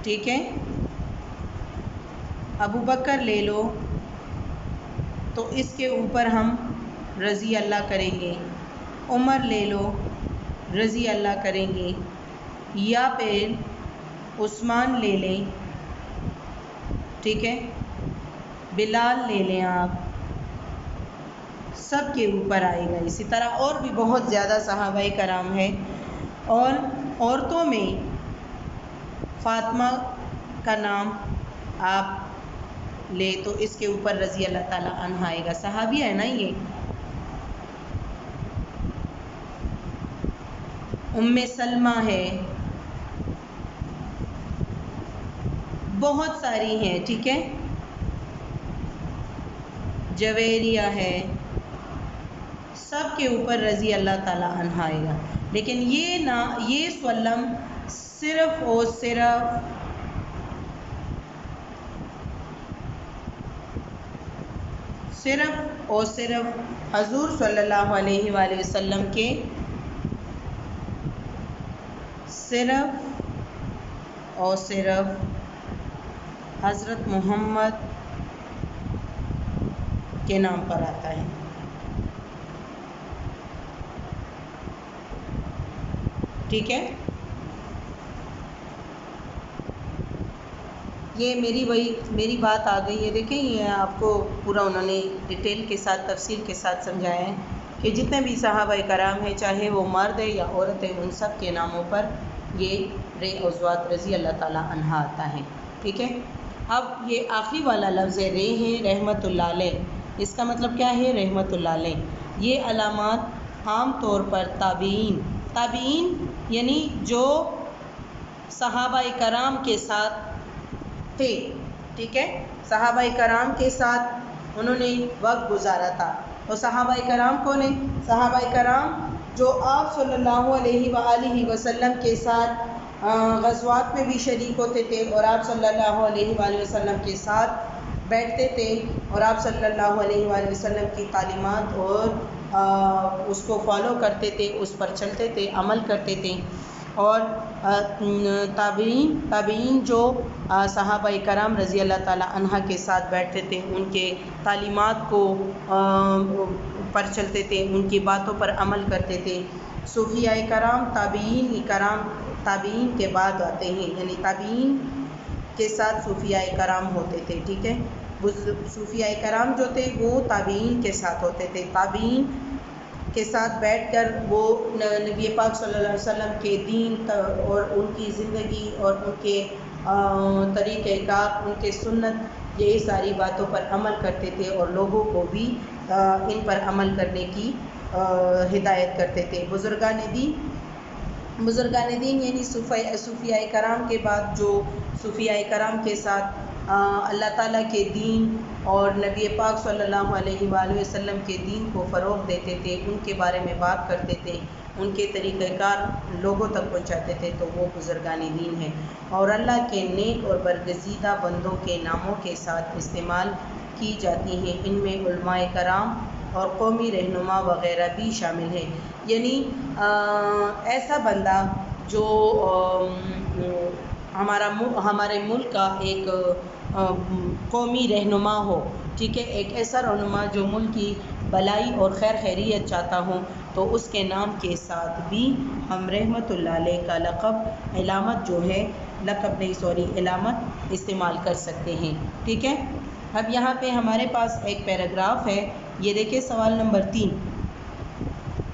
ٹھیک ہے، ابو بکر لے لو تو اس کے اوپر ہم رضی اللہ کریں گے، عمر لے لو رضی اللہ کریں گے، یا پھر عثمان لے لیں، ٹھیک ہے، بلال لے لیں آپ، سب کے اوپر آئے گا۔ اسی طرح اور بھی بہت زیادہ صحابہ کرام ہیں، اور عورتوں میں فاطمہ کا نام آپ لے تو اس کے اوپر رضی اللہ تعالی عنہ آئے گا، صحابی ہے نا یہ۔ ام سلمہ ہے، بہت ساری ہیں، ٹھیک ہے، جویریہ ہے، سب کے اوپر رضی اللہ تعالی عنہ آئے گا۔ لیکن یہ سلم صرف اور صرف حضور صلی اللہ علیہ وآلہ وسلم کے صرف اور صرف حضرت محمد کے نام پر آتا ہے، ٹھیک ہے۔ یہ میری بات آ گئی ہے، دیکھیں یہ آپ کو پورا انہوں نے ڈیٹیل کے ساتھ تفصیل کے ساتھ سمجھایا ہے کہ جتنے بھی صحابہ کرام ہیں، چاہے وہ مرد ہے یا عورت ہے، ان سب کے ناموں پر یہ ازواج رضی اللہ تعالی عنہ آتا ہے، ٹھیک ہے۔ اب یہ آخری والا لفظ ہے ہے رحمت اللہ علیہ، اس کا مطلب کیا ہے؟ رحمت اللہ علیہ۔ یہ علامات عام طور پر تابعین یعنی جو صحابہ کرام کے ساتھ تھے، ٹھیک ہے، صحابہ کرام کے ساتھ انہوں نے وقت گزارا تھا۔ تو صحابہ کرام کون ہیں؟ صحابہ کرام جو آپ صلی اللہ علیہ وآلہ وسلم کے ساتھ غزوات میں بھی شریک ہوتے تھے، اور آپ صلی اللہ علیہ وآلہ وسلم کے ساتھ بیٹھتے تھے، اور آپ صلی اللہ علیہ وآلہ وسلم کی تعلیمات اور اس کو فالو کرتے تھے، اس پر چلتے تھے، عمل کرتے تھے۔ اور تابعین جو صحابہ کرام رضی اللہ تعالی عنہ کے ساتھ بیٹھتے تھے، ان کے تعلیمات کو پر چلتے تھے، ان کی باتوں پر عمل کرتے تھے۔ صوفیاء کرام تابعین کے بعد آتے ہیں، یعنی تابعین کے ساتھ صوفیاء کرام ہوتے تھے، ٹھیک ہے۔ صوفیاء کرام جو تھے وہ تابعین کے ساتھ ہوتے تھے، تابعین کے ساتھ بیٹھ کر وہ نبی پاک صلی اللہ علیہ وسلم کے دین اور ان کی زندگی اور ان کے طریقہ کار، ان کے سنت، یہ ساری باتوں پر عمل کرتے تھے، اور لوگوں کو بھی ان پر عمل کرنے کی ہدایت کرتے تھے۔ بزرگان دین یعنی صوفیاء کرام کے بعد جو صوفیاء کرام کے ساتھ اللہ تعالیٰ کے دین اور نبی پاک صلی اللہ علیہ وآلہ وسلم کے دین کو فروغ دیتے تھے، ان کے بارے میں بات کرتے تھے، ان کے طریقہ کار لوگوں تک پہنچاتے تھے، تو وہ بزرگان دین ہیں۔ اور اللہ کے نیک اور برگزیدہ بندوں کے ناموں کے ساتھ استعمال کی جاتی ہیں، ان میں علماء کرام اور قومی رہنما وغیرہ بھی شامل ہیں۔ یعنی ایسا بندہ جو ہمارے ملک کا ایک قومی رہنما ہو، ٹھیک ہے، ایک ایسا رہنما جو ملک کی بھلائی اور خیریت چاہتا ہوں، تو اس کے نام کے ساتھ بھی ہم رحمت اللہ علیہ کا علامت استعمال کر سکتے ہیں، ٹھیک ہے۔ اب یہاں پہ ہمارے پاس ایک پیراگراف ہے، یہ دیکھیں سوال نمبر 3۔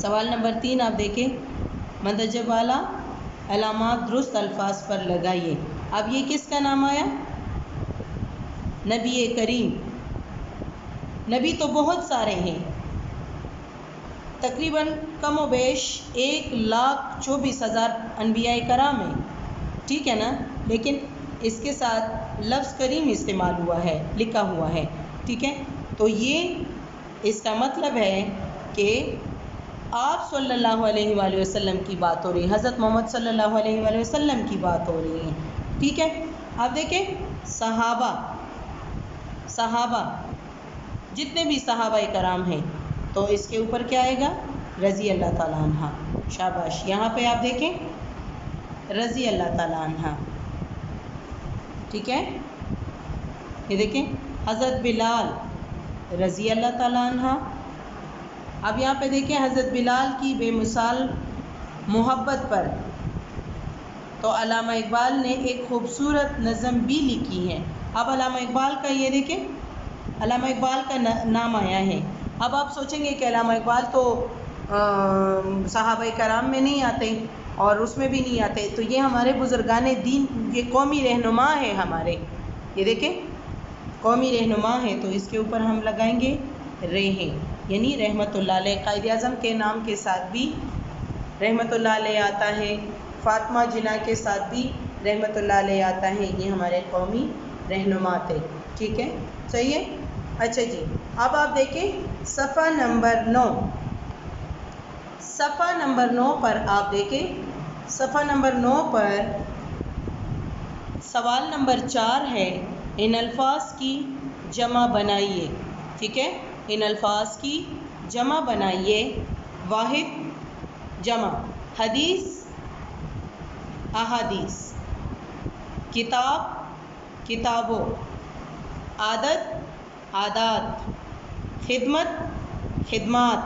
سوال نمبر 3 آپ دیکھیں، مندرجہ والا علامات درست الفاظ پر لگائیے۔ اب یہ کس کا نام آیا؟ نبی کریم۔ نبی تو بہت سارے ہیں، تقریباً کم و بیش 1,24,000 انبیاء کرام ہیں، ٹھیک ہے نا، لیکن اس کے ساتھ لفظ کریم استعمال ہوا ہے، لکھا ہوا ہے، ٹھیک ہے۔ تو یہ اس کا مطلب ہے کہ آپ صلی اللہ علیہ وآلہ وسلم کی بات ہو رہی ہے، حضرت محمد صلی اللہ علیہ وآلہ وسلم کی بات ہو رہی ہے، ٹھیک ہے۔ آپ دیکھیں صحابہ جتنے بھی صحابہ کرام ہیں، تو اس کے اوپر کیا آئے گا؟ رضی اللہ تعالیٰ عنہ۔ شاباش، یہاں پہ آپ دیکھیں رضی اللہ تعالیٰ عنہ. ٹھیک ہے، یہ دیکھیں حضرت بلال رضی اللہ تعالیٰ عنہ. اب یہاں پہ دیکھیں حضرت بلال کی بے مثال محبت پر تو علامہ اقبال نے ایک خوبصورت نظم بھی لکھی ہے. اب علامہ اقبال کا یہ دیکھیں، علامہ اقبال کا نام آیا ہے. اب آپ سوچیں گے کہ علامہ اقبال تو صحابہ کرام میں نہیں آتے اور اس میں بھی نہیں آتے، تو یہ ہمارے بزرگان دین، یہ قومی رہنما ہے ہمارے. یہ دیکھیں قومی رہنما ہے، تو اس کے اوپر ہم لگائیں گے رہیں، یعنی رحمت اللہ علیہ. قائد اعظم کے نام کے ساتھ بھی رحمت اللہ علیہ آتا ہے، فاطمہ جناح کے ساتھ بھی رحمت اللہ علیہ آتا ہے. یہ ہمارے قومی رہنما تھے. ٹھیک ہے، صحیح ہے. اچھا جی، اب آپ دیکھیں صفحہ نمبر 9. صفحہ نمبر 9 پر آپ دیکھیں، صفحہ نمبر 9 پر سوال نمبر 4 ہے، ان الفاظ کی جمع بنائیے. ٹھیک ہے، ان الفاظ کی جمع بنائیے. واحد جمع، حدیث احادیث، کتاب کتابوں، عادت عادات، خدمت خدمات،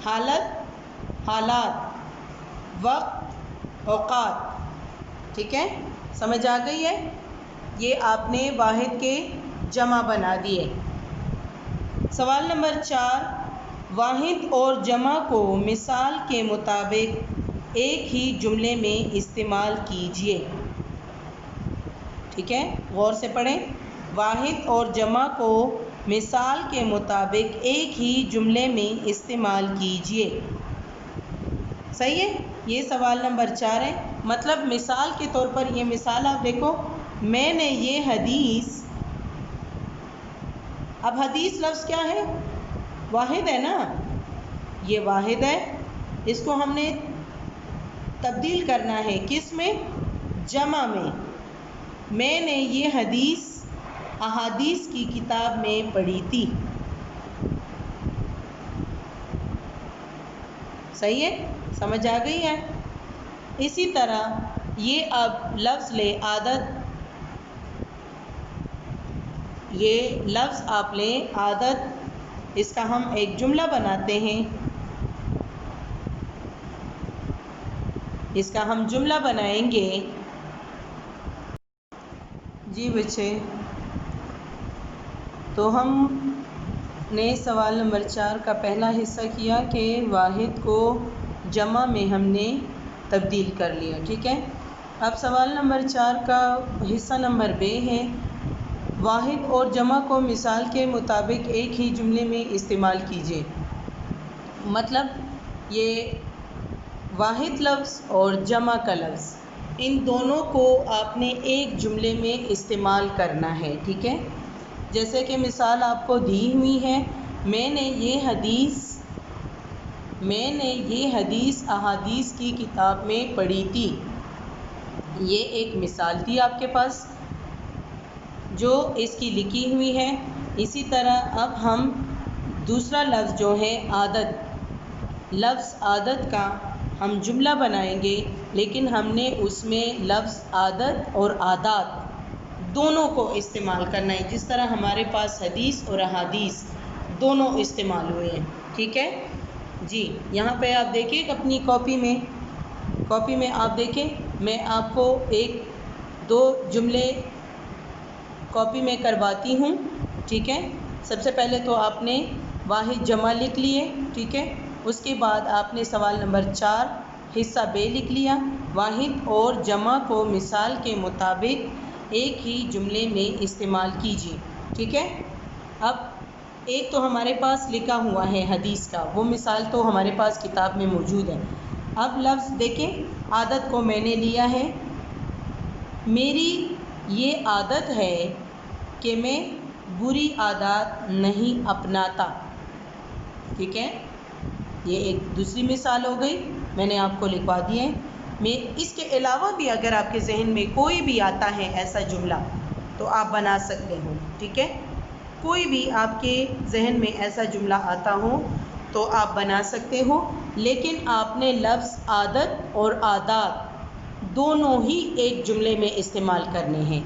حالت حالات، وقت اوقات. ٹھیک ہے، سمجھ آ گئی ہے؟ یہ آپ نے واحد کے جمع بنا دیے. سوال نمبر 4، واحد اور جمع کو مثال کے مطابق ایک ہی جملے میں استعمال کیجیے. ٹھیک ہے، غور سے پڑھیں. واحد اور جمع کو مثال کے مطابق ایک ہی جملے میں استعمال کیجیے. صحیح ہے، یہ سوال نمبر 4 ہے. مطلب مثال کے طور پر یہ مثال آپ دیکھو، میں نے یہ حدیث. اب حدیث لفظ کیا ہے؟ واحد ہے نا، یہ واحد ہے. اس کو ہم نے تبدیل کرنا ہے کس میں؟ جمع میں. میں نے یہ حدیث احادیث کی کتاب میں پڑھی تھی. صحیح ہے، سمجھ آ گئی ہے؟ اسی طرح یہ اب لفظ لے عادت، یہ لفظ آپ لیں عادت، اس کا ہم ایک جملہ بناتے ہیں. اس کا ہم جملہ بنائیں گے. جی بچے، تو ہم نے سوال نمبر 4 کا پہلا حصہ کیا کہ واحد کو جمع میں ہم نے تبدیل کر لیا. ٹھیک ہے، اب سوال نمبر 4 کا حصہ نمبر ب ہے، واحد اور جمع کو مثال کے مطابق ایک ہی جملے میں استعمال کیجیے. مطلب یہ واحد لفظ اور جمع کا لفظ، ان دونوں کو آپ نے ایک جملے میں استعمال کرنا ہے. ٹھیک ہے، جیسے کہ مثال آپ کو دی ہوئی ہے، میں نے یہ حدیث احادیث کی کتاب میں پڑھی تھی. یہ ایک مثال تھی آپ کے پاس جو اس کی لکھی ہوئی ہے. اسی طرح اب ہم دوسرا لفظ جو ہے عادت، لفظ عادت کا ہم جملہ بنائیں گے، لیکن ہم نے اس میں لفظ عادت اور عادات دونوں کو استعمال کرنا ہے، جس طرح ہمارے پاس حدیث اور احادیث دونوں استعمال ہوئے ہیں. ٹھیک ہے جی، یہاں پہ آپ دیکھیں اپنی کاپی میں آپ دیکھیں، میں آپ کو ایک دو جملے کاپی میں کرواتی ہوں. ٹھیک ہے، سب سے پہلے تو آپ نے واحد جمع لکھ لیے. ٹھیک ہے، اس کے بعد آپ نے سوال نمبر 4 حصہ ب لکھ لیا، واحد اور جمع کو مثال کے مطابق ایک ہی جملے میں استعمال کیجیے. ٹھیک ہے، اب ایک تو ہمارے پاس لکھا ہوا ہے حدیث کا، وہ مثال تو ہمارے پاس کتاب میں موجود ہے. اب لفظ دیکھیں، عادت کو میں نے لیا ہے، میری یہ عادت ہے کہ میں بری عادات نہیں اپناتا. ٹھیک ہے، یہ ایک دوسری مثال ہو گئی، میں نے آپ کو لکھوا دی ہے. اس کے علاوہ بھی اگر آپ کے ذہن میں کوئی بھی آتا ہے ایسا جملہ تو آپ بنا سکتے ہو. ٹھیک ہے، کوئی بھی آپ کے ذہن میں ایسا جملہ آتا ہو تو آپ بنا سکتے ہو، لیکن آپ نے لفظ عادت اور عادات دونوں ہی ایک جملے میں استعمال کرنے ہیں،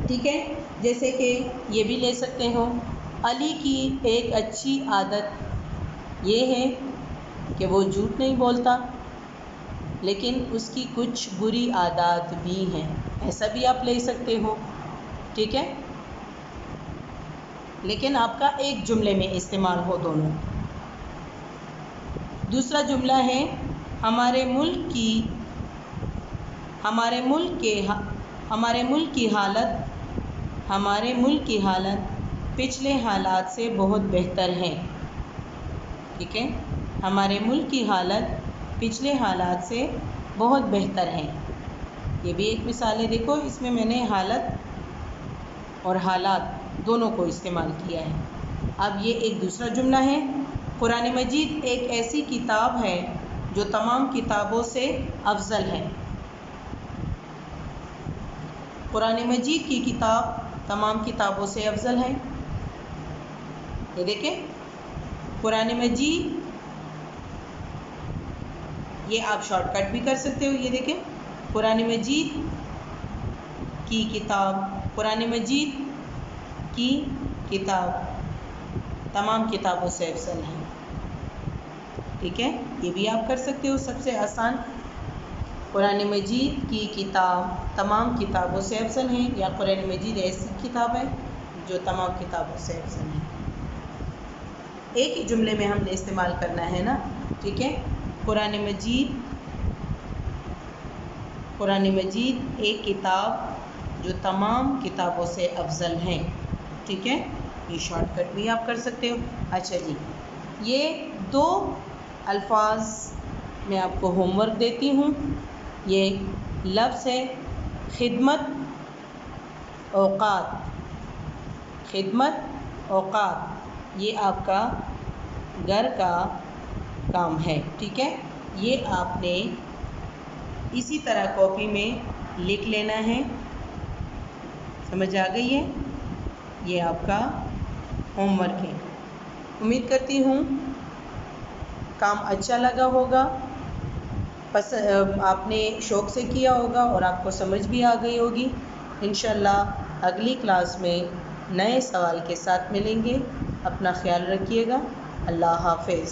ٹھیک ہے؟ جیسے کہ یہ بھی لے سکتے ہو، علی کی ایک اچھی عادت یہ ہے کہ وہ جھوٹ نہیں بولتا، لیکن اس کی کچھ بری عادات بھی ہیں، ایسا بھی آپ لے سکتے ہو، ٹھیک ہے؟ لیکن آپ کا ایک جملے میں استعمال ہو دونوں۔ دوسرا جملہ ہے ہمارے ملک کی حالت پچھلے حالات سے بہت بہتر ہے، ٹھیک ہے؟ ہمارے ملک کی حالت پچھلے حالات سے بہت بہتر ہے، یہ بھی ایک مثال ہے۔ دیکھو اس میں میں نے حالت اور حالات دونوں کو استعمال کیا ہے۔ اب یہ ایک دوسرا جملہ ہے، قرآن مجید ایک ایسی کتاب ہے جو تمام کتابوں سے افضل ہے۔ قرآن مجید کی کتاب تمام کتابوں سے افضل ہے۔ یہ دیکھیں قرآن مجید، یہ آپ شارٹ کٹ بھی کر سکتے ہو، یہ دیکھیں قرآن مجید کی کتاب، قرآن مجید کی کتاب تمام کتابوں سے افضل ہے، ٹھیک ہے؟ یہ بھی آپ کر سکتے ہو، سب سے آسان، قرآن مجید کی کتاب تمام کتابوں سے افضل ہے، یا قرآن مجید ایسی کتاب ہے جو تمام کتابوں سے افضل ہے۔ ایک ہی جملے میں ہم نے استعمال کرنا ہے نا، ٹھیک ہے؟ قرآن مجید ایک کتاب جو تمام کتابوں سے افضل ہے، ٹھیک ہے؟ یہ شارٹ کٹ بھی آپ کر سکتے ہو۔ اچھا جی، یہ دو الفاظ میں آپ کو ہوم ورک دیتی ہوں۔ یہ لفظ ہے خدمت اوقات، خدمت اوقات، یہ آپ کا گھر کا کام ہے، ٹھیک ہے؟ یہ آپ نے اسی طرح کاپی میں لکھ لینا ہے، سمجھ آ گئی ہے؟ یہ آپ کا ہوم ورک ہے۔ امید کرتی ہوں کام اچھا لگا ہوگا، آپ نے شوق سے کیا ہوگا اور آپ کو سمجھ بھی آ گئی ہوگی۔ انشاءاللہ اگلی کلاس میں نئے سوال کے ساتھ ملیں گے۔ اپنا خیال رکھیے گا۔ اللہ حافظ۔